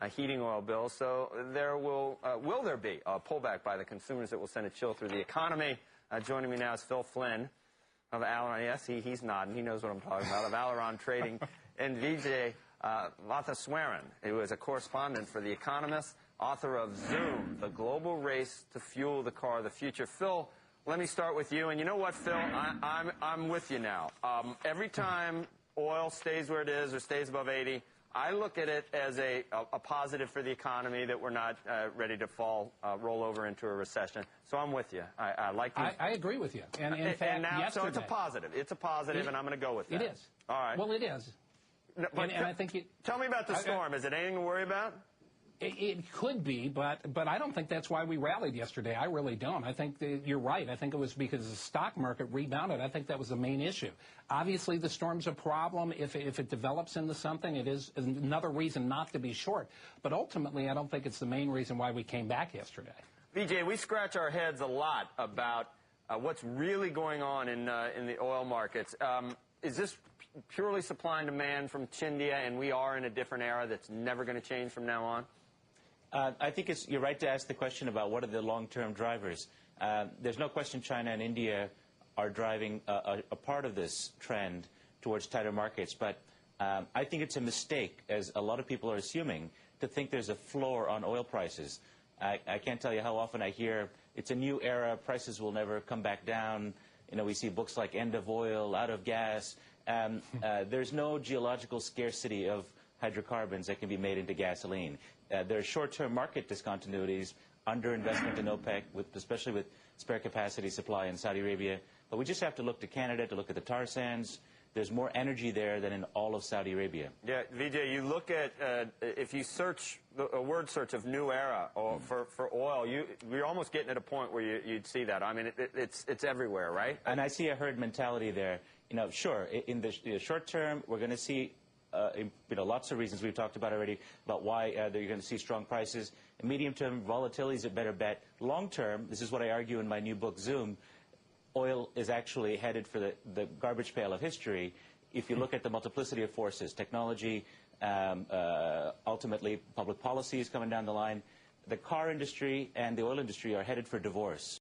heating oil bills. So there will there be a pullback by the consumers that will send a chill through the economy? Joining me now is Phil Flynn of Aileron. Yes, he's nodding. He knows what I'm talking about, of Aileron Trading. And Vijay Vathaswaran, who is a correspondent for The Economist, author of Zoom, The Global Race to Fuel the Car of the Future. Phil, let me start with you. And you know what, Phil? I'm with you now. Every time oil stays where it is or stays above 80, I look at it as a positive for the economy, that we're not ready to roll over into a recession. So I'm with you. I like these. I agree with you. And in fact, and now, yesterday, so it's a positive. It's a positive, and I'm going to go with that. It is. All right. Well, it is. No, and I think tell me about the storm. Is it anything to worry about? It could be, but I don't think that's why we rallied yesterday. I really don't. I think that you're right. I think it was because the stock market rebounded. I think that was the main issue. Obviously, the storm's a problem. If it develops into something, it is another reason not to be short. But ultimately, I don't think it's the main reason why we came back yesterday. Vijay, we scratch our heads a lot about what's really going on in the oil markets. Is this purely supply and demand from India, and we are in a different era that's never going to change from now on? I think you're right to ask the question about what are the long-term drivers. There's no question China and India are driving a part of this trend towards tighter markets, but I think it's a mistake, as a lot of people are assuming, to think there's a floor on oil prices. I can't tell you how often I hear it's a new era, prices will never come back down. You know, we see books like End of Oil, Out of Gas. There's no geological scarcity of hydrocarbons that can be made into gasoline. There are short-term market discontinuities, underinvestment in OPEC, especially with spare capacity supply in Saudi Arabia. But we just have to look to Canada to look at the tar sands. There's more energy there than in all of Saudi Arabia. Yeah, Vijay, you look at, if you search, a word search of new era for oil, you're almost getting at a point where you'd see that. I mean, it's everywhere, right? And I see a herd mentality there. You know, sure, in the short term, we're going to see lots of reasons we've talked about already about why you're going to see strong prices. In medium-term, volatility is a better bet. Long-term, this is what I argue in my new book, Zoom, oil is actually headed for the garbage pail of history. If you look at the multiplicity of forces, technology, ultimately public policy is coming down the line, the car industry and the oil industry are headed for divorce.